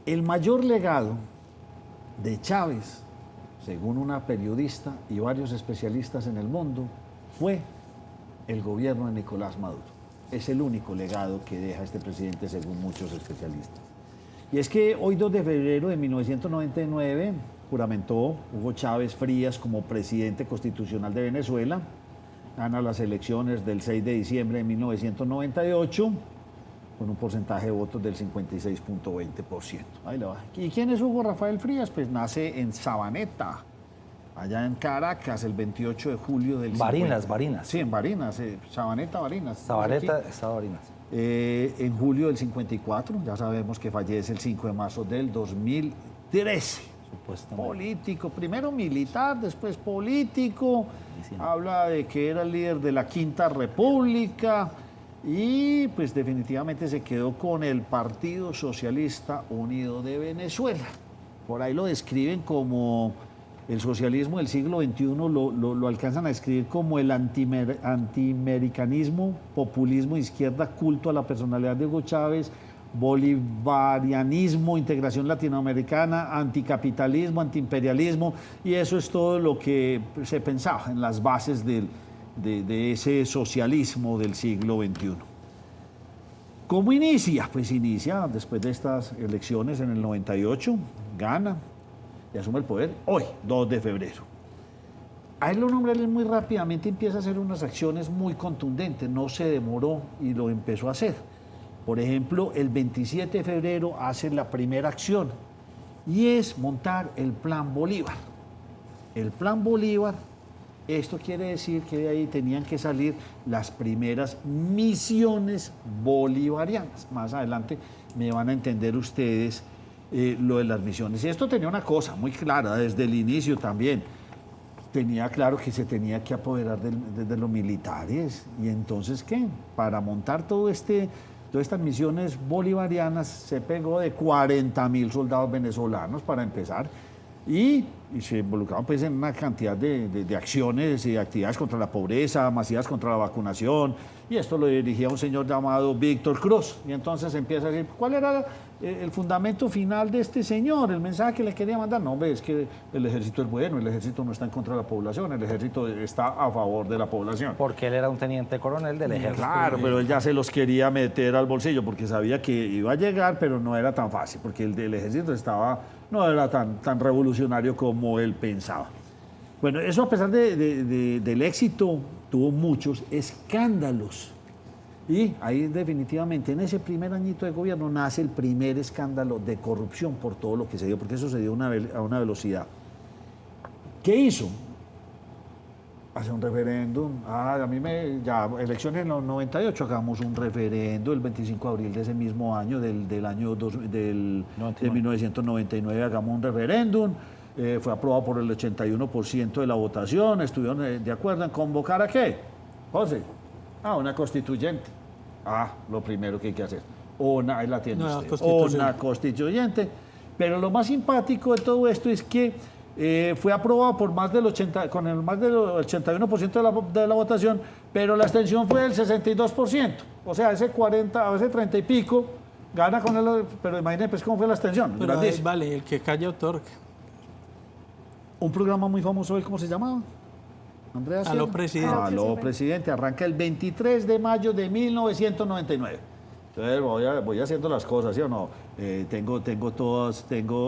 El mayor legado de Chávez, según una periodista y varios especialistas en el mundo, fue el gobierno de Nicolás Maduro. Es el único legado que deja este presidente, según muchos especialistas. Y es que hoy, 2 de febrero de 1999, juramentó Hugo Chávez Frías como presidente constitucional de Venezuela, gana las elecciones del 6 de diciembre de 1998, con un porcentaje de votos del 56.20%. Ahí le va. ¿Y quién es Hugo Rafael Frías? Pues nace en Sabaneta, allá en Caracas, el 28 de julio del Barinas. Sí, en Barinas, Sabaneta, Barinas. Sabaneta, Estado Barinas. En julio del 54, ya sabemos que fallece el 5 de marzo del 2013. Supuestamente. Político, primero militar, después político. Sí. Habla de que era el líder de la Quinta República y pues definitivamente se quedó con el Partido Socialista Unido de Venezuela. Por ahí lo describen como el socialismo del siglo XXI, lo alcanzan a describir como el antiamericanismo, populismo, izquierda, culto a la personalidad de Hugo Chávez, bolivarianismo, integración latinoamericana, anticapitalismo, antiimperialismo, y eso es todo lo que se pensaba en las bases de ese socialismo del siglo XXI. ¿Cómo inicia? Pues inicia después de estas elecciones en el 98, gana y asume el poder hoy, 2 de febrero. A él lo nombra muy rápidamente, empieza a hacer unas acciones muy contundentes, no se demoró y lo empezó a hacer. Por ejemplo, el 27 de febrero hace la primera acción y es montar el Plan Bolívar. El Plan Bolívar, esto quiere decir que de ahí tenían que salir las primeras misiones bolivarianas. Más adelante me van a entender ustedes lo de las misiones. Y esto tenía una cosa muy clara desde el inicio también. Tenía claro que se tenía que apoderar de los militares. Y entonces, ¿qué? Para montar todas estas misiones bolivarianas se pegó de 40.000 soldados venezolanos para empezar y se involucraron pues en una cantidad de acciones y actividades contra la pobreza, masivas contra la vacunación, y esto lo dirigía un señor llamado Víctor Cruz. Y entonces empieza a decir, ¿cuál era el fundamento final de este señor? El mensaje que le quería mandar. No, hombre, es que el ejército es bueno, el ejército no está en contra de la población, el ejército está a favor de la población. Porque él era un teniente coronel del ejército. Claro, pero él ya se los quería meter al bolsillo porque sabía que iba a llegar, pero no era tan fácil, porque el del ejército no era tan revolucionario como él pensaba. Bueno, eso a pesar del éxito, tuvo muchos escándalos. Y ahí definitivamente, en ese primer añito de gobierno, nace el primer escándalo de corrupción por todo lo que se dio, porque eso se dio a una velocidad. ¿Qué hizo? Hace un referéndum. Elecciones en los 98, hagamos un referéndum el 25 de abril de ese mismo año, de 1999, hagamos un referéndum. Fue aprobado por el 81% de la votación. Estuvieron de acuerdo en convocar ¿a qué? José, una constituyente. Lo primero que hay que hacer. Ahí la tiene usted. Una constituyente. Pero lo más simpático de todo esto es que fue aprobado por más del 81% de la votación, pero la abstención fue del 62%. O sea, ese 30 y pico gana con él, pero imagínense pues cómo fue la abstención. Pero vale, el que calla otorga. Un programa muy famoso, ¿cómo se llamaba? Andrea. Aló, presidente. Aló, presidente. Arranca el 23 de mayo de 1999. Entonces voy haciendo las cosas, ¿sí o no? Tengo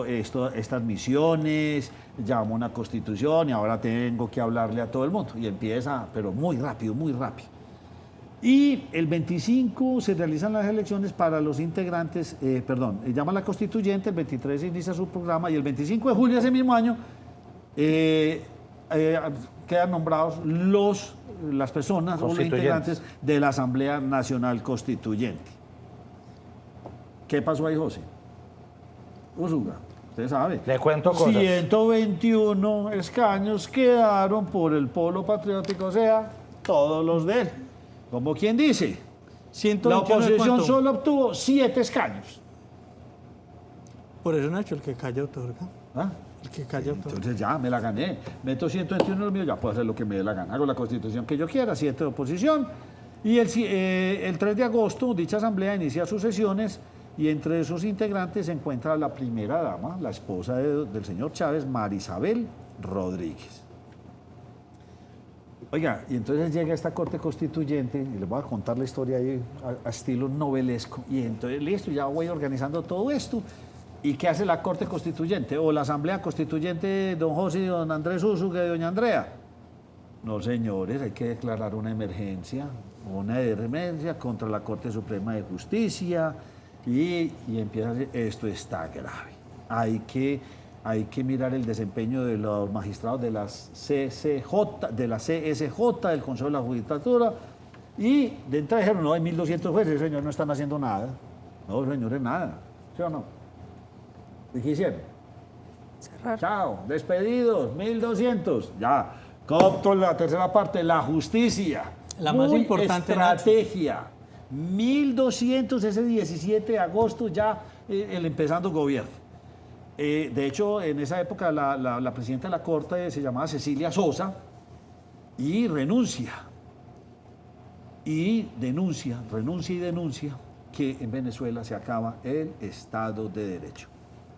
estas misiones, llamo una constitución y ahora tengo que hablarle a todo el mundo. Y empieza, pero muy rápido, muy rápido. Y el 25 se realizan las elecciones para los integrantes, llama la constituyente, el 23 se inicia su programa y el 25 de julio de ese mismo año quedan nombrados las personas o los integrantes de la Asamblea Nacional Constituyente. ¿Qué pasó ahí, José? Usuga, usted sabe. Le cuento cosas. 121 escaños quedaron por el Polo Patriótico, o sea, todos los de él. Como quien dice, la oposición solo obtuvo 7 escaños. Por eso, Nacho, el que calla otorga. El que calla otorga. Entonces ya, me la gané. Meto 121 lo mío, ya puedo hacer lo que me dé la gana. Hago la constitución que yo quiera, 7 de oposición. Y el 3 de agosto, dicha asamblea inicia sus sesiones Y entre esos integrantes se encuentra la primera dama, la esposa del señor Chávez, Marisabel Rodríguez. Oiga, y entonces llega esta Corte Constituyente, y les voy a contar la historia ahí a estilo novelesco, y entonces listo, ya voy organizando todo esto. ¿Y qué hace la Corte Constituyente? O la Asamblea Constituyente, don José y don Andrés Úsuga y doña Andrea. No, señores, hay que declarar una emergencia contra la Corte Suprema de Justicia, y empieza a decir, esto está grave. Hay que mirar el desempeño de los magistrados de las CSJ, del Consejo de la Judicatura, y de entrada dijeron, no, hay 1.200 jueces, señor, no están haciendo nada. No, señores, nada. ¿Sí o no? ¿Y qué hicieron? Cerrar. Chao, despedidos, 1.200. Ya, coopto la tercera parte, la justicia. La más Muy importante, estrategia. 1.200 ese 17 de agosto ya el empezando gobierno. De hecho, en esa época la presidenta de la Corte se llamaba Cecilia Sosa y renuncia y denuncia que en Venezuela se acaba el Estado de Derecho.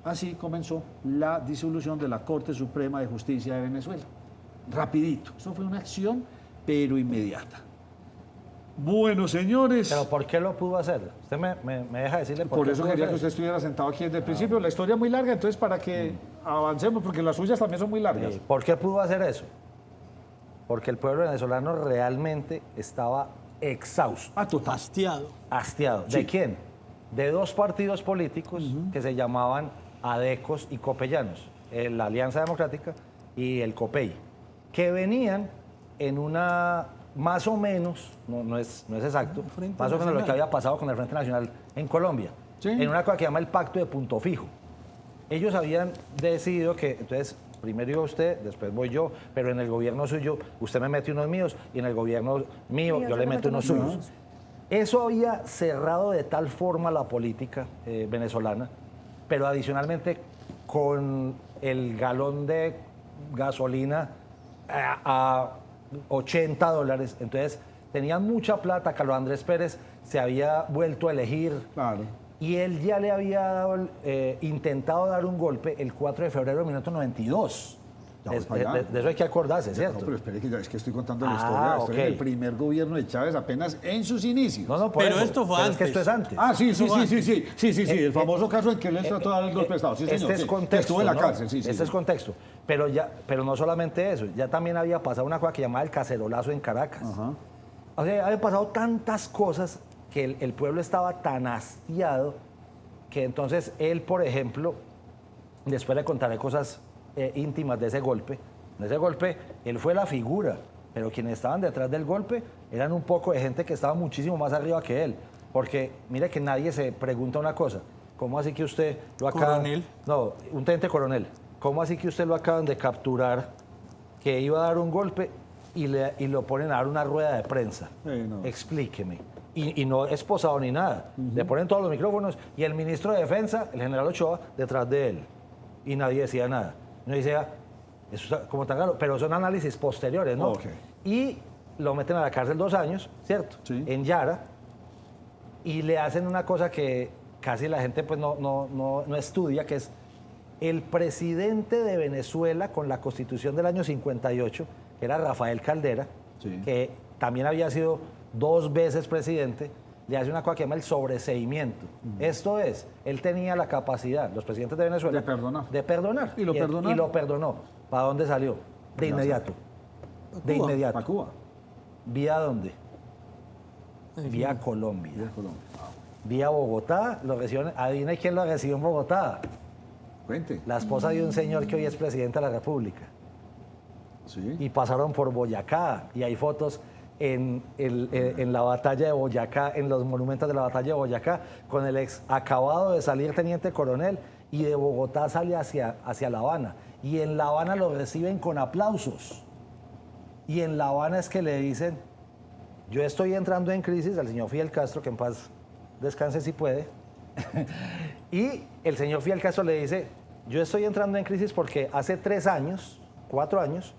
Así comenzó la disolución de la Corte Suprema de Justicia de Venezuela. Rapidito. Eso fue una acción, pero inmediata. Bueno, señores. ¿Pero por qué lo pudo hacer? Usted me deja decirle por qué. Por eso pudo quería hacer que usted estuviera sentado aquí desde el principio. La historia es muy larga, entonces para que avancemos, porque las suyas también son muy largas. ¿Por qué pudo hacer eso? Porque el pueblo venezolano realmente estaba exhausto, Total. Hastiado. hastiado. ¿De quién? De dos partidos políticos que se llamaban Adecos y Copellanos, la Alianza Democrática y el COPEI, que venían en una, más o menos, no es exacto, Frente más o menos lo Nacional. que había pasado con el Frente Nacional en Colombia, Sí. en una cosa que se llama el Pacto de Punto Fijo. Ellos habían decidido que, entonces, primero iba usted, después voy yo, pero en el gobierno suyo usted me mete unos míos y en el gobierno mío yo le meto unos suyos. Eso había cerrado de tal forma la política venezolana, pero adicionalmente con el galón de gasolina a $80, entonces tenían mucha plata. Carlos Andrés Pérez se había vuelto a elegir. Claro. Y él ya le había dado, intentado dar un golpe el 4 de febrero de 1992. Ya voy para allá. De eso hay que acordarse, No, ¿cierto? pero espere que ya es que estoy contando la Ah, historia. Estoy en ok. el primer gobierno de Chávez apenas en sus inicios. No, por Pero eso. esto fue Pero es que antes. esto es antes. Sí, el famoso caso en que él trató de dar el golpe de Estado. Sí, señor. Este es sí, contexto. que estuvo en la ¿no? cárcel, sí. Este es contexto. Pero no solamente eso, ya también había pasado una cosa que llamaba el cacerolazo en Caracas. Ajá. O sea, había pasado tantas cosas que el pueblo estaba tan hastiado que entonces él, por ejemplo, después le contaré cosas íntimas de ese golpe. En ese golpe, él fue la figura, pero quienes estaban detrás del golpe eran un poco de gente que estaba muchísimo más arriba que él. Porque mire que nadie se pregunta una cosa. ¿Cómo así que usted lo acaban... Coronel. No, un teniente coronel. ¿Cómo así que usted lo acaban de capturar, que iba a dar un golpe y lo ponen a dar una rueda de prensa? No. Explíqueme. Y no esposado ni nada. Le ponen todos los micrófonos y el ministro de Defensa, el general Ochoa, detrás de él. Y nadie decía nada. No decía, eso está como tan claro, pero son análisis posteriores, ¿no? Ok. Y lo meten a la cárcel 2 años, ¿cierto? Sí. En Yara. Y le hacen una cosa que casi la gente pues no estudia, que es el presidente de Venezuela con la Constitución del año 58, que era Rafael Caldera, Sí. que también había sido 2 veces presidente, le hace una cosa que llama el sobreseimiento. Esto es, él tenía la capacidad, los presidentes de Venezuela, De perdonar. de perdonar. Y lo perdonaron. Y lo perdonó. ¿Para dónde salió? De Ya inmediato. De Cuba. inmediato. ¿Para Cuba? ¿Vía dónde? Vía Colombia. De Colombia. Vía Bogotá, lo recibió, adivina quién lo recibió en Bogotá. Cuente. La esposa de un señor que hoy es presidente de la República. Sí. Y pasaron por Boyacá. Y hay fotos en la batalla de Boyacá, en los monumentos de la batalla de Boyacá, con el ex acabado de salir teniente coronel, y de Bogotá sale hacia La Habana. Y en La Habana lo reciben con aplausos. Y en La Habana es que le dicen, yo estoy entrando en crisis, al señor Fidel Castro, que en paz descanse si puede. Y el señor Fidel Castro le dice, yo estoy entrando en crisis porque hace 3 años, 4 años,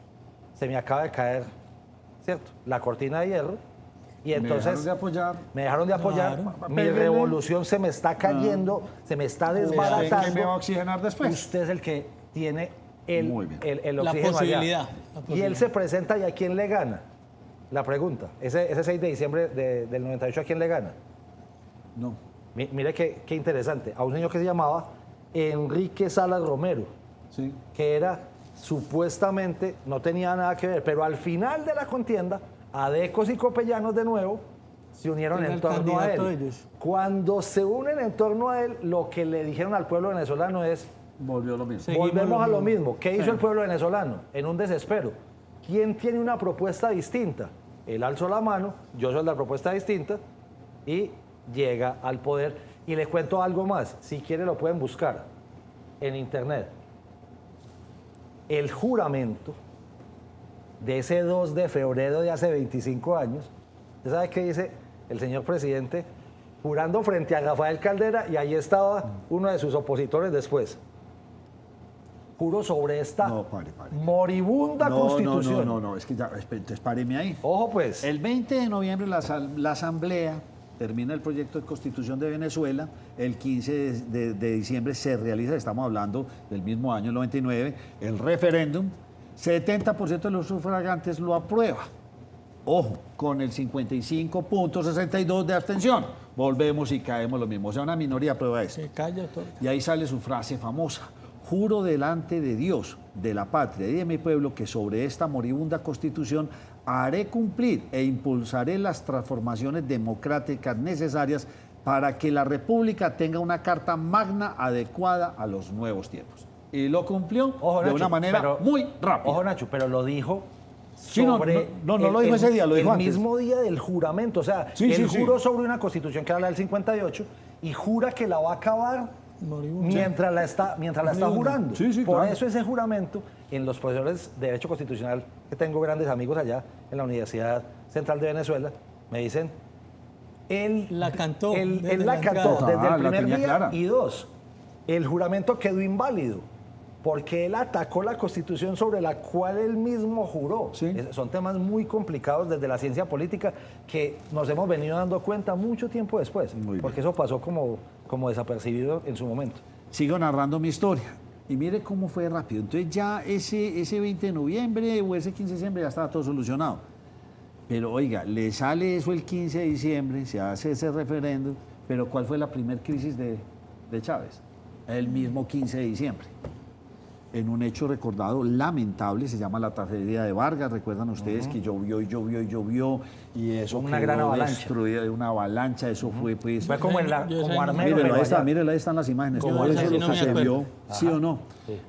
se me acaba de caer, ¿cierto? La cortina de hierro Y entonces me dejaron de apoyar, Claro. mi revolución se me está cayendo, se me está desbaratando. ¿Usted me va a oxigenar después? Usted es el que tiene el Muy bien. oxígeno La allá. posibilidad. Y él se presenta y ¿a quién le gana? La pregunta, ese 6 de diciembre del 98, ¿a quién le gana? No. Mire qué interesante, a un señor que se llamaba Enrique Salas Romero, Sí. que era supuestamente, no tenía nada que ver, pero al final de la contienda, Adecos y Copellanos de nuevo se unieron Era en el torno a candidato él. de ellos. Cuando se unen en torno a él, lo que le dijeron al pueblo venezolano es, Volvió lo mismo. Sí. volvemos a lo mismo. mismo. ¿Qué hizo el pueblo venezolano? En un desespero. ¿Quién tiene una propuesta distinta? Él alzó la mano, yo soy la propuesta distinta, y llega al poder. Y les cuento algo más, si quieren lo pueden buscar en internet. El juramento de ese 2 de febrero de hace 25 años, ¿usted sabe qué dice el señor presidente? Jurando frente a Rafael Caldera, y ahí estaba uno de sus opositores después. Juro sobre esta No, pare. moribunda constitución. No, es que ya, entonces páreme ahí. Ojo pues. El 20 de noviembre la Asamblea termina el proyecto de Constitución de Venezuela, el 15 de diciembre se realiza, estamos hablando del mismo año, el 99, el referéndum, 70% de los sufragantes lo aprueba. Ojo, con el 55.62 de abstención. Volvemos y caemos lo mismo. O sea, una minoría aprueba esto. Se calla todo. Y ahí sale su frase famosa. Juro delante de Dios, de la patria y de mi pueblo que sobre esta moribunda constitución haré cumplir e impulsaré las transformaciones democráticas necesarias para que la República tenga una carta magna adecuada a los nuevos tiempos. Y lo cumplió Ojo, de Nacho, una manera pero- muy rápida. Ojo, Nacho, pero lo dijo Sí, no, sobre no lo dijo ese día, lo dijo el antes. mismo día del juramento. O sea, Sí, él sí, juró sí. sobre una constitución que era la del 58 y jura que la va a acabar Moribunda. mientras la está jurando. Sí, sí, Por claro. eso ese juramento, en los profesores de Derecho Constitucional, que tengo grandes amigos allá en la Universidad Central de Venezuela, me dicen, él La cantó Él desde la la cantó entrada. desde el La primer tenía día. clara. Y dos, el juramento quedó inválido porque él atacó la Constitución sobre la cual él mismo juró. Sí. Son temas muy complicados desde la ciencia política que nos hemos venido dando cuenta mucho tiempo después, Muy bien. porque eso pasó como desapercibido en su momento. Sigo narrando mi historia. Y mire cómo fue rápido. Entonces ya ese 20 de noviembre o ese 15 de diciembre ya estaba todo solucionado. Pero oiga, le sale eso el 15 de diciembre, se hace ese referéndum, pero ¿cuál fue la primera crisis de Chávez? El mismo 15 de diciembre. En un hecho recordado lamentable, se llama la tragedia de Vargas. Recuerdan ustedes que llovió y llovió y llovió y eso Una quedó gran avalancha. destruido, una avalancha, eso fue pues... Fue como, Yo como sé. Armero, Mírelo, pero allá. mírelo, ahí están las imágenes. Como Todo esa, eso sí, lo no que me se acuerdo. vio, sí o no.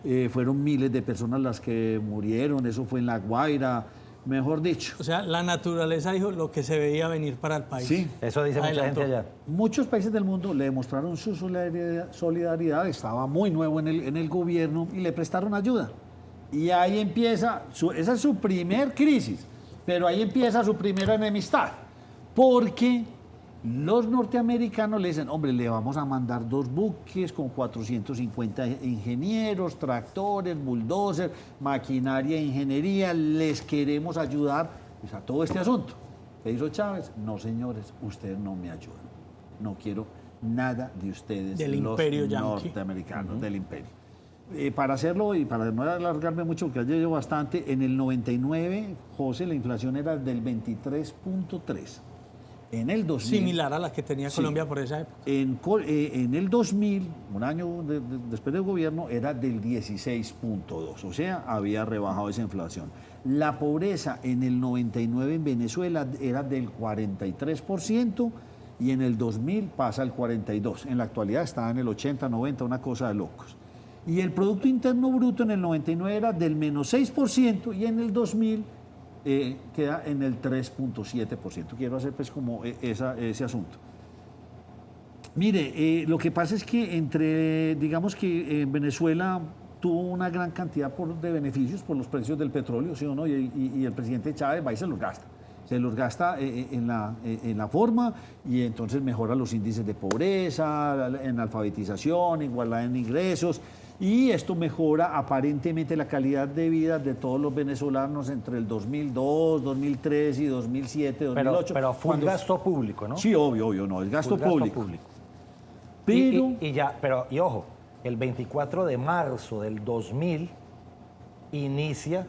Sí. Fueron miles de personas las que murieron, eso fue en La Guaira, mejor dicho. O sea, la naturaleza dijo lo que se veía venir para el país. Sí. Eso dice mucha Adelantó. gente allá. Muchos países del mundo le demostraron su solidaridad, estaba muy nuevo en el gobierno y le prestaron ayuda. Y ahí empieza, esa es su primer crisis, pero ahí empieza su primera enemistad, porque los norteamericanos le dicen, hombre, le vamos a mandar 2 buques con 450 ingenieros, tractores, bulldozers, maquinaria e ingeniería, les queremos ayudar pues, a todo este asunto. ¿Qué hizo Chávez? No, señores, ustedes no me ayudan. No quiero nada de ustedes, Del los imperio yanqui. norteamericanos, del imperio. Para hacerlo y para no alargarme mucho, porque ya llevo bastante, en el 99, José, la inflación era del 23.3. En el 2000... Similar a la que tenía Sí. Colombia por esa época. En el 2000, un año después del gobierno, era del 16.2, o sea, había rebajado esa inflación. La pobreza en el 99 en Venezuela era del 43% y en el 2000 pasa al 42%. En la actualidad está en el 80, 90, una cosa de locos. Y el Producto Interno Bruto en el 99 era del menos 6% y en el 2000 queda en el 3.7%. Quiero hacer pues como ese asunto. Mire, lo que pasa es que digamos que en Venezuela tuvo una gran cantidad de beneficios por los precios del petróleo, ¿sí o no? Y el presidente Chávez va y se los gasta. Se los gasta en la forma y entonces mejora los índices de pobreza, en alfabetización, igualdad en ingresos. Y esto mejora aparentemente la calidad de vida de todos los venezolanos entre el 2002, 2003 y 2007, 2008. Pero fue un gasto público, ¿no? Sí, obvio, no, es gasto público. Pero... Y ojo, el 24 de marzo del 2000 inicia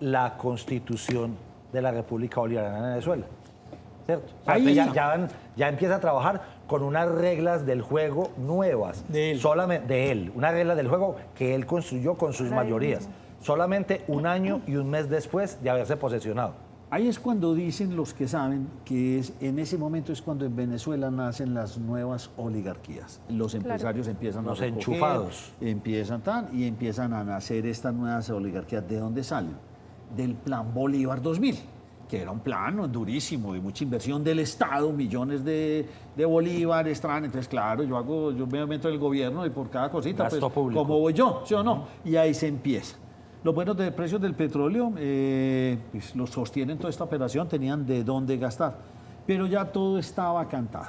la Constitución de la República Bolivariana de Venezuela, ¿cierto? O sea, Ahí ya empieza a trabajar con unas reglas del juego nuevas. De él. Solamente de él. Unas reglas del juego que él construyó con sus mayorías. Solamente un año y un mes después de haberse posesionado. Ahí es cuando dicen los que saben que en ese momento es cuando en Venezuela nacen las nuevas oligarquías. Los empresarios empiezan Los a recoger, enchufados. empiezan a nacer estas nuevas oligarquías. ¿De dónde salen? Del Plan Bolívar 2000, que era un plan durísimo, de mucha inversión del Estado, millones de bolívares, entonces claro, yo me meto en el gobierno y por cada cosita, Gasto pues, público. ¿cómo voy yo? ¿Sí o no? Y ahí se empieza. Los buenos de precios del petróleo pues, los sostienen toda esta operación, tenían de dónde gastar, pero ya todo estaba cantado.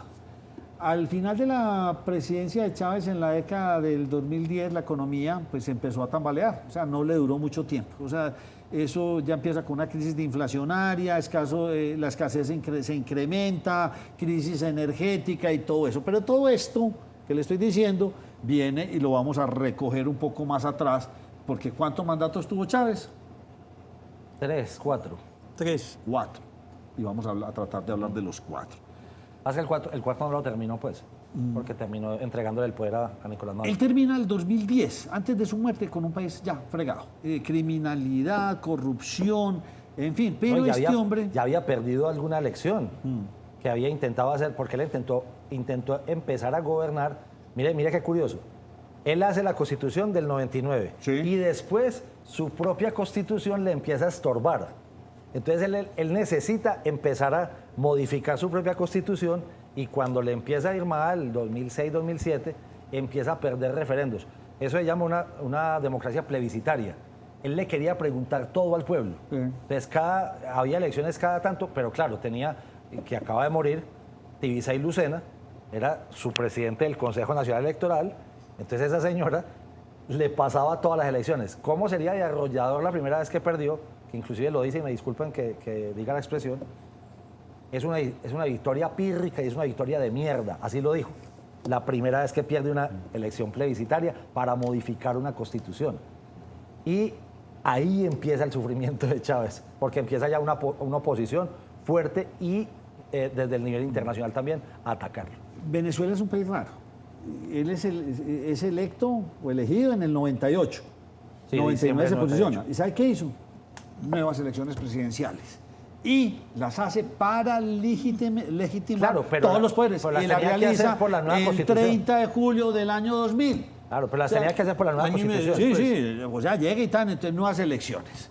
Al final de la presidencia de Chávez en la década del 2010, la economía pues empezó a tambalear, o sea, no le duró mucho tiempo. O sea, eso ya empieza con una crisis de inflacionaria, la escasez se incrementa, crisis energética y todo eso. Pero todo esto que le estoy diciendo viene y lo vamos a recoger un poco más atrás, porque ¿cuántos mandatos tuvo Chávez? 3, 4. 3. 4. Y vamos a tratar de hablar de los 4. Hace el cuarto no lo terminó, pues, porque terminó entregándole el poder a Nicolás Maduro. Él termina el 2010, antes de su muerte, con un país ya fregado. Criminalidad, corrupción, en fin. Pero No, este hombre... ya había perdido alguna elección que había intentado hacer, porque él intentó empezar a gobernar. Mire qué curioso. Él hace la Constitución del 99 Sí. y después su propia Constitución le empieza a estorbar. Entonces él necesita empezar a modificar su propia Constitución y cuando le empieza a ir mal, 2006-2007, empieza a perder referendos. Eso se llama una democracia plebiscitaria. Él le quería preguntar todo al pueblo. Sí. Entonces había elecciones cada tanto, pero claro, tenía, que acaba de morir, Tibisay Lucena, era su presidente del Consejo Nacional Electoral. Entonces esa señora le pasaba todas las elecciones. ¿Cómo sería de arrollador la primera vez que perdió? Que inclusive lo dice, y me disculpen que diga la expresión, es una victoria pírrica y es una victoria de mierda, así lo dijo. La primera vez que pierde una elección plebiscitaria para modificar una constitución. Y ahí empieza el sufrimiento de Chávez, porque empieza ya una oposición fuerte y desde el nivel internacional también a atacarlo. Venezuela es un país raro. Él es electo o elegido en el 98. Sí, 99 se diciembre del posiciona. 98. ¿Y sabe qué hizo? Nuevas elecciones presidenciales. Y las hace para legitimar Claro, pero todos los poderes. pero las Y la tenía que hacer realiza por la nueva el Constitución. 30 de julio del año 2000. Claro, pero las O sea, tenía que hacer por la nueva año y medio constitución. Sí, o sea, llega y tal, entonces nuevas elecciones.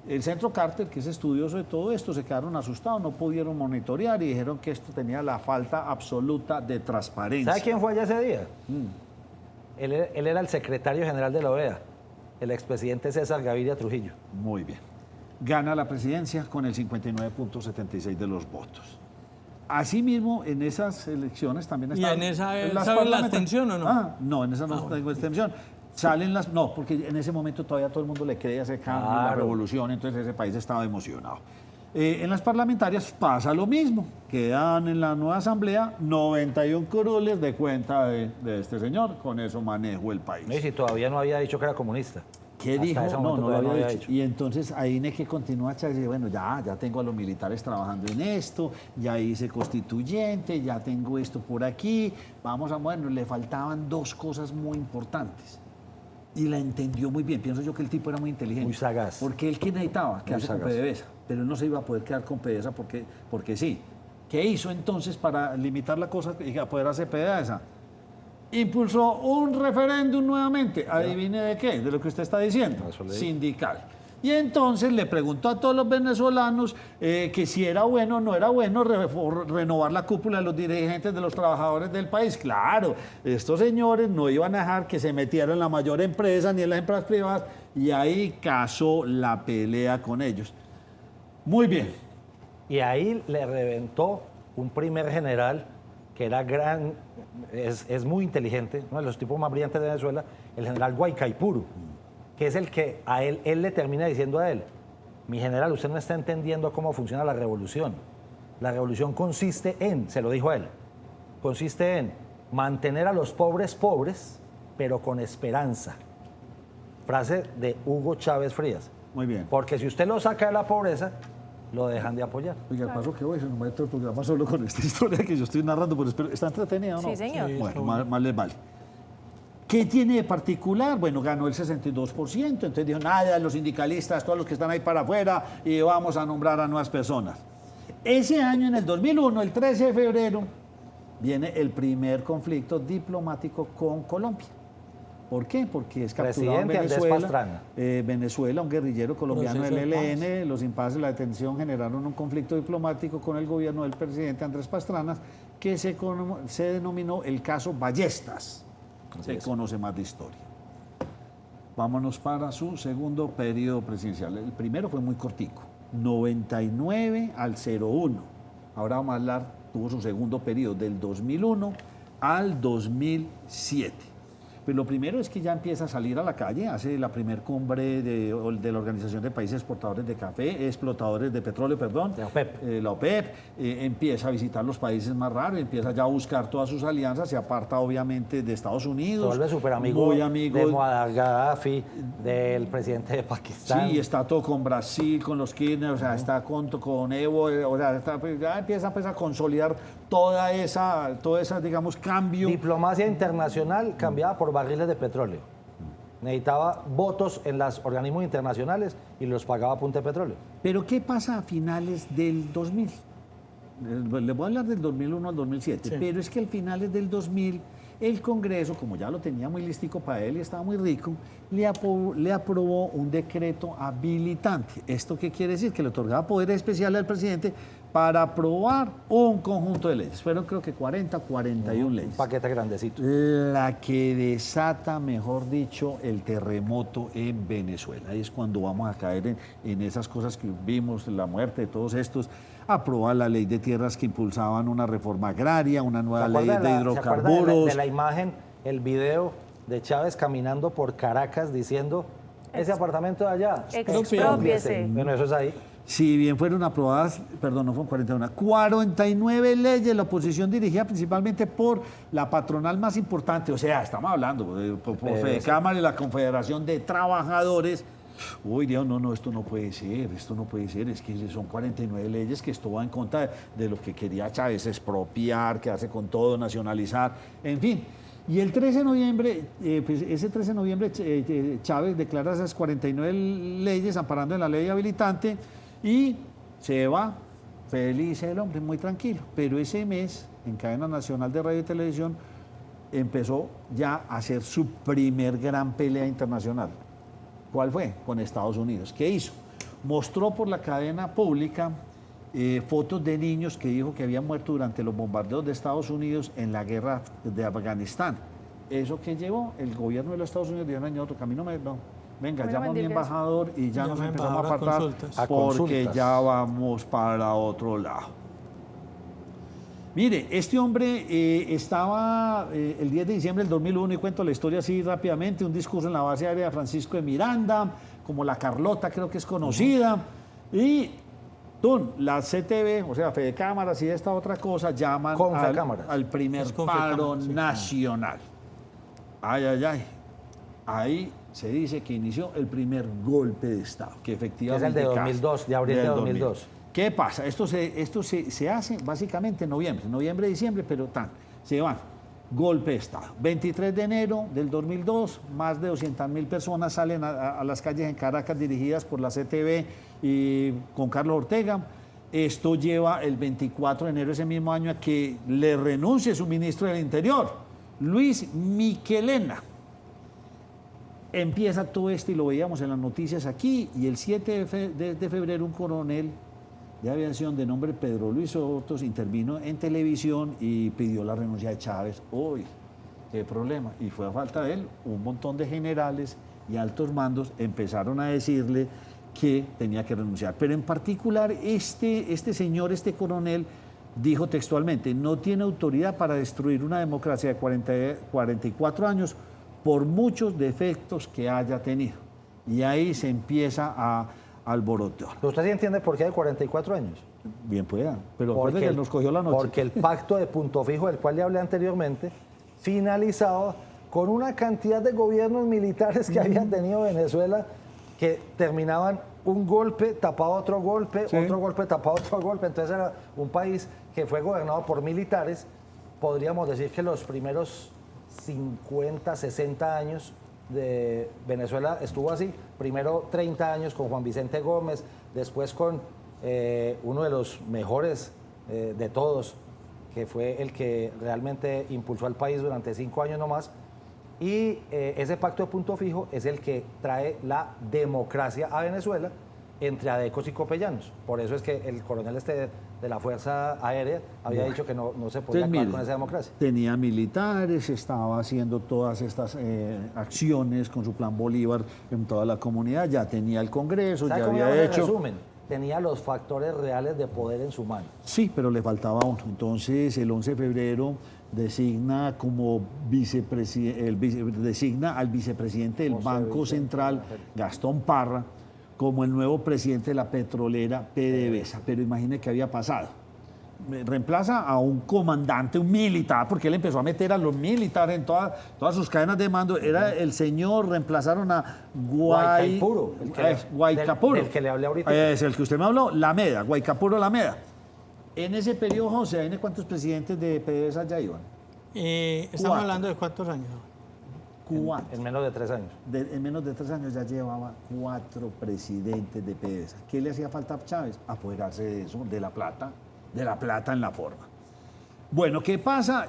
El Centro Carter, que es estudioso de todo esto, se quedaron asustados, no pudieron monitorear y dijeron que esto tenía la falta absoluta de transparencia. ¿Sabe quién fue allá ese día? Él era el secretario general de la OEA, el expresidente César Gaviria Trujillo. Muy bien. Gana la presidencia con el 59.76 de los votos. Asimismo, en esas elecciones también ¿Y estaban... en esa las saben la parlamentarias. abstención o no? No, en esa no tengo abstención. Salen las... No, porque en ese momento todavía todo el mundo le creía ese cambio, la Claro. revolución, entonces ese país estaba emocionado. En las parlamentarias pasa lo mismo. Quedan en la nueva asamblea 91 curules de cuenta de este señor. Con eso manejo el país. No, y si todavía no había dicho que era comunista. ¿Qué Hasta dijo? ese No, momento no lo todavía había dicho. Y entonces ahí en que continúa Chávez y dice, bueno, ya tengo a los militares trabajando en esto, ya hice constituyente, ya tengo esto por aquí, bueno, le faltaban dos cosas muy importantes. Y la entendió muy bien. Pienso yo que el tipo era muy inteligente. Muy sagaz. Porque él que necesitaba quedarse con sagaz. PDVSA, pero él no se iba a poder quedar con PDVSA porque sí. ¿Qué hizo entonces para limitar la cosa y apoderarse de PDVSA? Impulsó un referéndum nuevamente. ¿Adivine de qué? De lo que usted está diciendo. Eso leí. Sindical. Y entonces le preguntó a todos los venezolanos que si era bueno o no era bueno renovar la cúpula de los dirigentes de los trabajadores del país. Claro, estos señores no iban a dejar que se metieran en la mayor empresa ni en las empresas privadas y ahí casó la pelea con ellos. Muy bien. Y ahí le reventó un primer general que era es muy inteligente, uno de los tipos más brillantes de Venezuela, el general Guaycaipuro, que es el que a él le termina diciendo a él: mi general, usted no está entendiendo cómo funciona la revolución. La revolución consiste en, se lo dijo a él, consiste en mantener a los pobres pobres, pero con esperanza. Frase de Hugo Chávez Frías. Muy bien. Porque si usted lo saca de la pobreza, lo dejan de apoyar. Oiga, el paso que voy, se nos va a meter el programa solo con esta historia que yo estoy narrando, pero espero, ¿está entretenida o no? Sí, señor. Sí. Bueno, más les vale. ¿Qué tiene de particular? Bueno, ganó el 62%, entonces dijo, nada, los sindicalistas, todos los que están ahí para afuera, y vamos a nombrar a nuevas personas. Ese año, en el 2001, el 13 de febrero, viene el primer conflicto diplomático con Colombia. ¿Por qué? Porque es capturado en Presidente Andrés Venezuela. Pastrana. Venezuela, un guerrillero colombiano Proceso del de ELN, los impases, la detención generaron un conflicto diplomático con el gobierno del presidente Andrés Pastrana, que se denominó el caso Ballestas. Se conoce más de historia. Vámonos para su segundo periodo presidencial. El primero fue muy cortico, 99 al 01. Ahora vamos a hablar, tuvo su segundo periodo, del 2001 al 2007. Pues lo primero es que ya empieza a salir a la calle, hace la primer cumbre de la Organización de Países Exportadores de Café, Explotadores de Petróleo, perdón. La OPEP. La OPEP, empieza a visitar los países más raros, empieza ya a buscar todas sus alianzas, se aparta obviamente de Estados Se Unidos. vuelve súper amigo Muy amigo. de Muammar Gaddafi, del presidente de Pakistán. Sí, está todo con Brasil, con los Kirchner, o sea, está con Evo, o sea, ya empieza pues, a consolidar toda esa, digamos, cambio. Diplomacia internacional cambiada por barriles de petróleo. Necesitaba votos en los organismos internacionales y los pagaba a punta de petróleo. Pero ¿qué pasa a finales del 2000? Le voy a hablar del 2001 al 2007, Sí. pero es que al finales del 2000 el Congreso, como ya lo tenía muy listico para él y estaba muy rico, le aprobó un decreto habilitante. ¿Esto qué quiere decir? Que le otorgaba poderes especiales al presidente para aprobar un conjunto de leyes. Fueron creo que 40, 41 Un leyes. paquete grandecito. La que desata, mejor dicho, el terremoto en Venezuela. Ahí es cuando vamos a caer en esas cosas que vimos, la muerte de todos estos. Aprobar la ley de tierras que impulsaban una reforma agraria, una nueva ley de ¿Se acuerda hidrocarburos. de la imagen, el video de Chávez caminando por Caracas diciendo, ese apartamento de allá, Exprópiese. Bueno, eso es ahí. Si bien fueron aprobadas, perdón, no fueron 41, 49 leyes, la oposición dirigida principalmente por la patronal más importante, o sea, estamos hablando por Fedecámara y la Confederación de Trabajadores. Uy, Dios, no, esto no puede ser, es que son 49 leyes que esto va en contra de lo que quería Chávez, expropiar, quedarse con todo, nacionalizar, en fin. Y el 13 de noviembre, ese 13 de noviembre Chávez declara esas 49 leyes amparando en la ley habilitante y se va feliz el hombre, muy tranquilo. Pero ese mes, en cadena nacional de radio y televisión, empezó ya a hacer su primer gran pelea internacional. ¿Cuál fue? Con Estados Unidos. ¿Qué hizo? Mostró por la cadena pública fotos de niños que dijo que habían muerto durante los bombardeos de Estados Unidos en la guerra de Afganistán. ¿Eso qué llevó? El gobierno de los Estados Unidos dijo, no, otro camino, no. Venga, llama a mi embajador y ya nos Llama empezamos a embajador a apartar consultas. A porque consultas. ya vamos para otro lado. Mire, este hombre estaba el 10 de diciembre del 2001, y cuento la historia así rápidamente, un discurso en la base aérea de Francisco de Miranda, como la Carlota creo que es conocida, y la CTV, o sea, Fedecámaras y esta otra cosa, llaman Confecámaras. al primer Es paro Confecámaras, sí. nacional. Ay. Ahí se dice que inició el primer golpe de Estado, que Que es efectivamente... el de 2002, de abril de del 2002. ¿Qué pasa? Esto se hace básicamente en noviembre, diciembre, pero se van. Golpe de Estado. 23 de enero del 2002, más de 200.000 personas salen a las calles en Caracas dirigidas por la CTV y con Carlos Ortega. Esto lleva el 24 de enero de ese mismo año a que le renuncie su ministro del Interior, Luis Miquelena. Empieza todo esto y lo veíamos en las noticias aquí, y el 7 de febrero un coronel de aviación de nombre Pedro Luis Sotos intervino en televisión y pidió la renuncia de Chávez. Uy, qué problema. Y fue a falta de él, un montón de generales y altos mandos empezaron a decirle que tenía que renunciar. Pero en particular este señor, este coronel, dijo textualmente: no tiene autoridad para destruir una democracia de 44 años por muchos defectos que haya tenido. Y ahí se empieza a alborotar. ¿Pero usted sí entiende por qué hay 44 años? Bien pueda, pero recuerde que nos cogió la noche. Porque el pacto de Punto Fijo, del cual le hablé anteriormente, finalizaba con una cantidad de gobiernos militares que había tenido Venezuela, que terminaban un golpe, tapado otro golpe, Sí. otro golpe, tapado otro golpe. Entonces era un país que fue gobernado por militares. Podríamos decir que los primeros 50, 60 años de Venezuela estuvo así. Primero 30 años con Juan Vicente Gómez, después con uno de los mejores de todos, que fue el que realmente impulsó al país durante 5 años nomás. Y ese pacto de Punto Fijo es el que trae la democracia a Venezuela entre adecos y copellanos. Por eso es que el coronel de la Fuerza Aérea había dicho que no se podía acabar con esa democracia. Tenía militares, estaba haciendo todas estas acciones con su plan Bolívar en toda la comunidad, ya tenía el Congreso, ¿Sabe ya cómo había llama el hecho... resumen? Tenía los factores reales de poder en su mano. Sí, pero le faltaba uno. Entonces, el 11 de febrero designa como designa al vicepresidente del Banco Central, Gastón Parra, como el nuevo presidente de la petrolera PDVSA. Pero imagine qué había pasado. Reemplaza a un comandante, un militar, porque él empezó a meter a los militares en todas sus cadenas de mando. Era el señor, reemplazaron a Guaycaipuro, Guaycapuro. del que le hablé ahorita. Es el que usted me habló, Lameda, Guaycapuro Lameda. En ese periodo, José, ¿cuántos presidentes de PDVSA ya iban? Estamos Cuatro. hablando de cuántos años. Cuatro. En menos de 3 años. En menos de 3 años ya llevaba 4 presidentes de PDVSA. ¿Qué le hacía falta a Chávez? Apoderarse de eso, de la plata en la forma. Bueno, ¿qué pasa?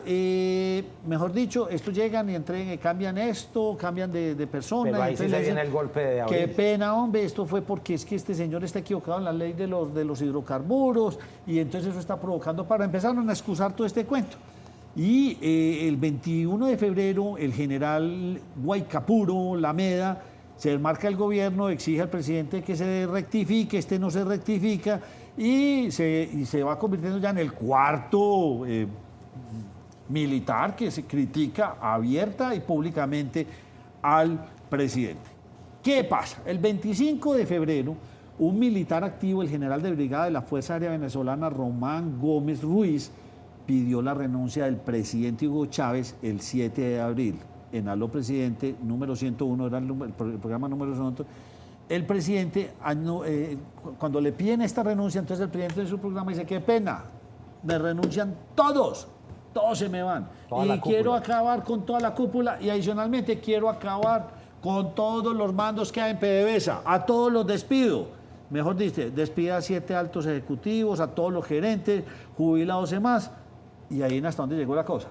Mejor dicho, estos llegan y cambian esto, cambian de persona. Pero ahí sí se viene el golpe de abril. Qué pena, hombre, esto fue porque es que este señor está equivocado en la ley de los hidrocarburos y entonces eso está provocando para empezar a excusar todo este cuento. Y el 21 de febrero el general Guaycapuro, Lameda, se desmarca el gobierno, exige al presidente que se rectifique, este no se rectifica y se va convirtiendo ya en el cuarto militar que se critica abierta y públicamente al presidente. ¿Qué pasa? El 25 de febrero, un militar activo, el general de brigada de la Fuerza Aérea Venezolana, Román Gómez Ruiz, pidió la renuncia del presidente Hugo Chávez el 7 de abril. En Aló Presidente, número 101, era el programa número 101. El presidente, cuando le piden esta renuncia, entonces el presidente de su programa dice: qué pena, me renuncian todos se me van. Y quiero acabar con toda la cúpula y adicionalmente quiero acabar con todos los mandos que hay en PDVSA. A todos los despido. Mejor dice, despida a 7 altos ejecutivos, a todos los gerentes, jubilados y más. Y ahí hasta dónde llegó la cosa.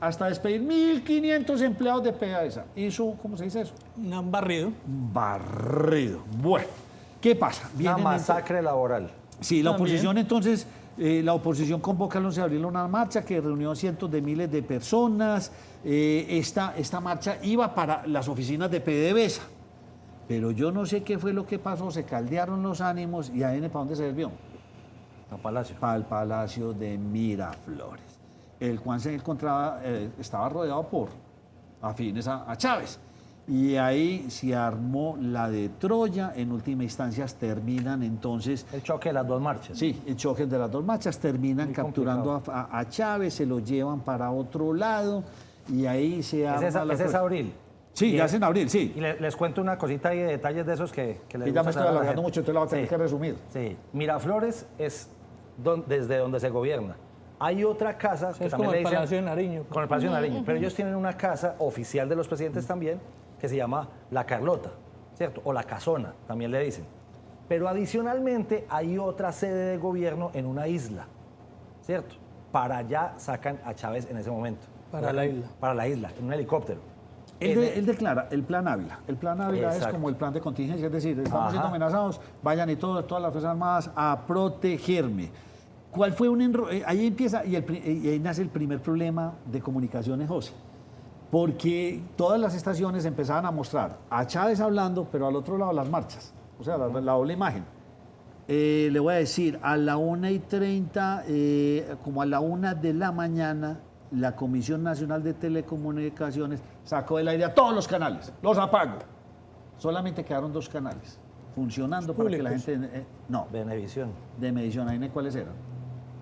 Hasta despedir 1.500 empleados de PDVSA. Hizo, ¿cómo se dice eso? Un barrido. Barrido. Bueno, ¿qué pasa? Una masacre laboral. Sí, la También. oposición entonces, la oposición convoca el 11 de abril una marcha que reunió cientos de miles de personas. Esta marcha iba para las oficinas de PDVSA. Pero yo no sé qué fue lo que pasó, se caldearon los ánimos y ahí ¿para dónde se desvió? A Palacio. Para el Palacio de Miraflores, el cual se encontraba, estaba rodeado por afines a Chávez. Y ahí se armó la de Troya, en última instancia terminan entonces... El choque de las dos marchas. Sí, el choque de las dos marchas, terminan capturando a Chávez, se lo llevan para otro lado y ahí se arma... Ese es abril. Sí, ya es en abril, sí. Y les cuento una cosita y detalles de esos que les Y ya me estoy gustan a la alargando gente. mucho, entonces la voy a tener que resumir. Sí, Miraflores es desde donde se gobierna. Hay otra casa que Es también como le el dicen... Palacio de Nariño. Con el Palacio de Nariño. Pero ellos tienen una casa oficial de los presidentes también que se llama La Carlota, ¿cierto? O La Casona, también le dicen. Pero adicionalmente hay otra sede de gobierno en una isla, ¿cierto? Para allá sacan a Chávez en ese momento. Para la isla. Para la isla, en un helicóptero. Él declara el plan Ávila. El plan Ávila es Exacto. como el plan de contingencia, es decir, estamos Ajá. siendo amenazados, vayan y todas las Fuerzas Armadas a protegerme. ¿Cuál fue ahí empieza y ahí nace el primer problema de comunicaciones, José. Porque todas las estaciones empezaban a mostrar a Chávez hablando, pero al otro lado las marchas. o sea, la doble imagen. Le voy a decir, a la 1:30, como a la 1 de la mañana, la Comisión Nacional de Telecomunicaciones sacó del aire a todos los canales, los apagó. Solamente quedaron 2 canales funcionando para que la gente... no, Venevisión. de medición, ¿ahí cuáles eran?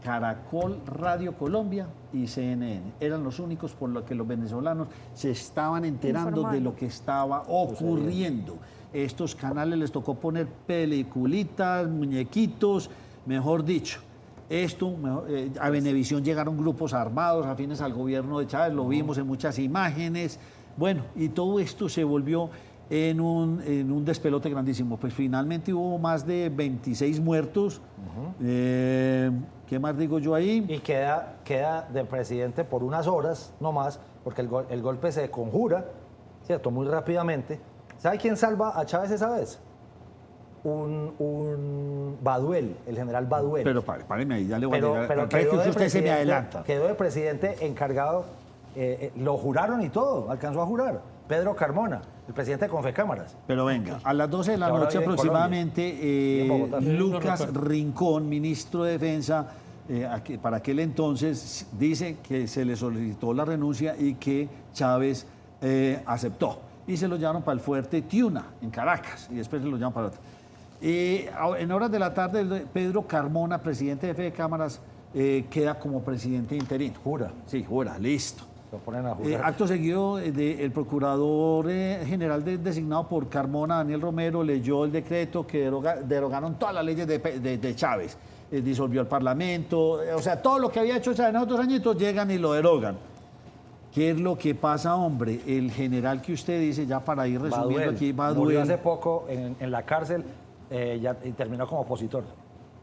Caracol, Radio Colombia y CNN. Eran los únicos por los que los venezolanos se estaban enterando de lo que estaba ocurriendo. Estos canales les tocó poner peliculitas, muñequitos, mejor dicho. A Venevisión llegaron grupos armados afines al gobierno de Chávez, lo vimos en muchas imágenes. Bueno, y todo esto se volvió en un despelote grandísimo. Pues finalmente hubo más de 26 muertos. ¿Qué más digo yo ahí? Y queda de presidente por unas horas, no más, porque el golpe se conjura, ¿cierto? Muy rápidamente. ¿Sabe quién salva a Chávez esa vez? Un Baduel, el general Baduel. Pero páreme ahí, ya le voy a llegar. Pero Es que usted se me adelanta. quedó de presidente encargado, lo juraron y todo, alcanzó a jurar. Pedro Carmona, el presidente de Confecámaras. Pero venga, a las 12 de la Que ahora noche vive en aproximadamente, en Bogotá. Lucas Rincón, ministro de Defensa, para aquel entonces, dice que se le solicitó la renuncia y que Chávez aceptó. Y se lo llevaron para el fuerte Tiuna, en Caracas, y después se lo llevaron para otro. En horas de la tarde, Pedro Carmona, presidente de Fede Cámaras, queda como presidente interino. Jura. Sí, jura, listo. Lo ponen a jurar. Acto seguido, el procurador general designado por Carmona, Daniel Romero, leyó el decreto que derogaron todas las leyes de Chávez. Disolvió el Parlamento, o sea, todo lo que había hecho Chávez en otros añitos llegan y lo derogan. ¿Qué es lo que pasa, hombre? El general que usted dice, ya para ir resumiendo Baduel, aquí, murió Baduel. hace poco en la cárcel y terminó como opositor.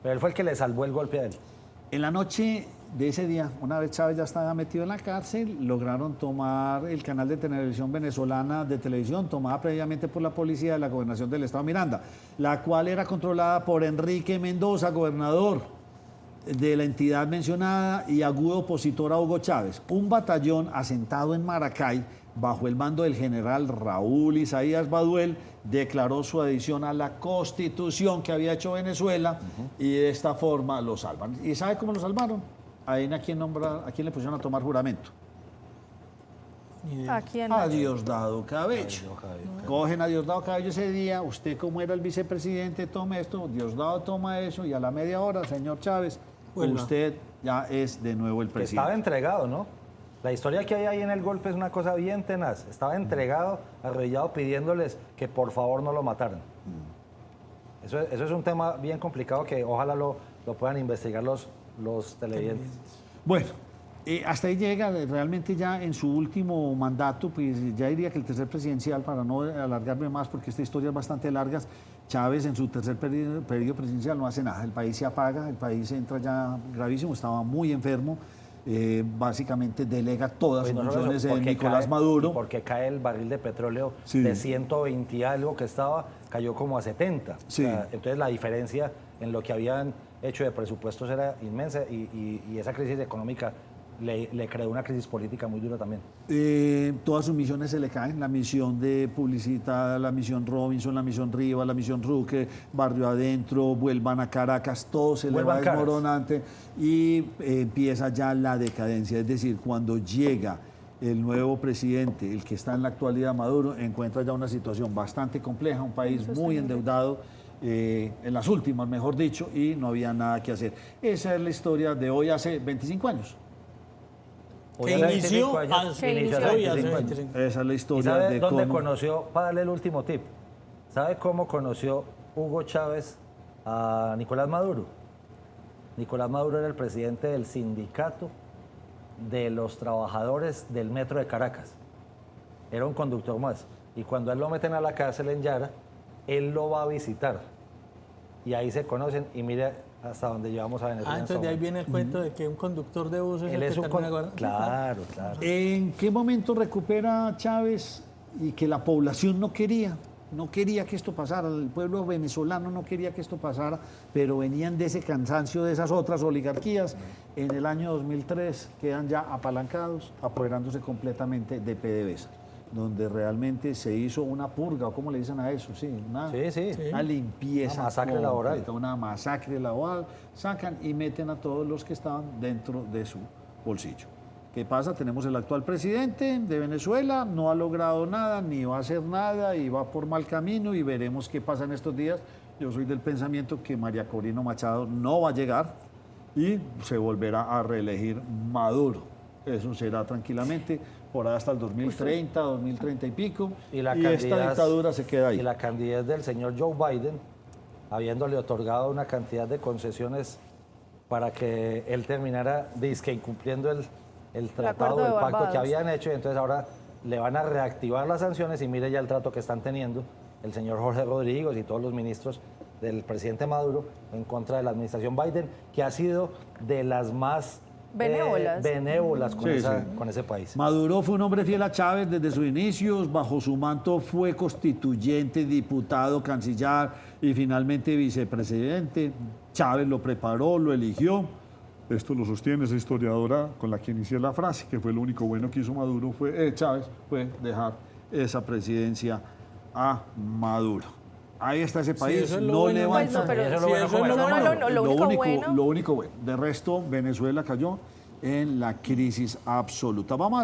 Pero él fue el que le salvó el golpe a él. En la noche de ese día, una vez Chávez ya estaba metido en la cárcel, lograron tomar el canal de televisión venezolana de televisión, tomada previamente por la policía de la gobernación del estado Miranda, la cual era controlada por Enrique Mendoza, gobernador de la entidad mencionada y agudo opositor a Hugo Chávez. Un batallón asentado en Maracay, bajo el mando del general Raúl Isaías Baduel, declaró su adhesión a la Constitución que había hecho Venezuela y de esta forma lo salvan. ¿Y sabe cómo lo salvaron? ¿A quién le pusieron a tomar juramento? ¿A quién? A Diosdado Cabello. Cogen a Diosdado Cabello ese día, usted como era el vicepresidente tome esto, Diosdado toma eso y a la media hora, señor Chávez, usted ya es de nuevo el presidente. Estaba entregado, ¿no? La historia que hay ahí en el golpe es una cosa bien tenaz. Estaba entregado, arrodillado, pidiéndoles que por favor no lo mataran. Eso es un tema bien complicado que ojalá lo puedan investigar los televidentes. Bueno, hasta ahí llega, realmente ya en su último mandato, pues ya diría que el tercer presidencial, para no alargarme más porque esta historia es bastante larga, Chávez en su tercer periodo presidencial no hace nada, el país se apaga, el país entra ya gravísimo, estaba muy enfermo, básicamente delega todas sus funciones en Nicolás Maduro. Porque cae el barril de petróleo Sí. de 120 y algo que estaba, cayó como a 70. Sí. O sea, entonces la diferencia en lo que habían hecho de presupuestos era inmensa y esa crisis económica le creó una crisis política muy dura también. Todas sus misiones se le caen, la misión de Publicidad, la misión Robinson, la misión Rivas, la misión Ruque, Barrio Adentro, vuelvan a Caracas, todo se le va desmoronante y empieza ya la decadencia, es decir, cuando llega el nuevo presidente, el que está en la actualidad Maduro, encuentra ya una situación bastante compleja, un país muy endeudado, en las últimas, mejor dicho, y no había nada que hacer. Esa es la historia de hoy hace 25 años. Que inició hace 25 años. Esa es la ¿Y historia sabe de dónde cómo... conoció, para darle el último tip, sabe cómo conoció Hugo Chávez a Nicolás Maduro? Nicolás Maduro era el presidente del sindicato de los trabajadores del metro de Caracas. Era un conductor más. Y cuando él lo meten a la cárcel en Yara, él lo va a visitar. Y ahí se conocen y mire hasta donde llevamos a Venezuela. Entonces de ahí viene el cuento de que un conductor de bus es Él el es que un termina gobernando. Claro, claro. ¿En qué momento recupera Chávez y que la población no quería que esto pasara? El pueblo venezolano no quería que esto pasara, pero venían de ese cansancio de esas otras oligarquías. En el año 2003 quedan ya apalancados, apoderándose completamente de PDVSA. donde realmente se hizo una purga, o ¿cómo le dicen a eso? Sí, Sí. una limpieza. Una masacre laboral. Una masacre laboral. Sacan y meten a todos los que estaban dentro de su bolsillo. ¿Qué pasa? Tenemos el actual presidente de Venezuela, no ha logrado nada, ni va a hacer nada, y va por mal camino, y veremos qué pasa en estos días. Yo soy del pensamiento que María Corina Machado no va a llegar y se volverá a reelegir Maduro. Eso será tranquilamente por ahí hasta el 2030, 2030 y pico, Y esta candidez- dictadura se queda ahí. Y la candidez del señor Joe Biden, habiéndole otorgado una cantidad de concesiones para que él terminara dizque incumpliendo el tratado, acuerdo de el pacto que Barbados. habían hecho, y entonces ahora le van a reactivar las sanciones y mire ya el trato que están teniendo el señor Jorge Rodríguez y todos los ministros del presidente Maduro en contra de la administración Biden, que ha sido de las más benévolas con, Sí, sí. con ese país. Maduro fue un hombre fiel a Chávez desde sus inicios, bajo su manto fue constituyente, diputado, canciller y finalmente vicepresidente. Chávez lo preparó, lo eligió. Esto lo sostiene esa historiadora con la que inicié la frase, que fue lo único bueno que hizo Maduro, Chávez, fue dejar esa presidencia a Maduro. Ahí está ese país, eso es lo no bueno. levanta. Pues no, pero Eso es Sí, lo bueno eso es como lo es bueno. Maduro. Lo único bueno. Lo único bueno. De resto, Venezuela cayó en la crisis absoluta. Vamos a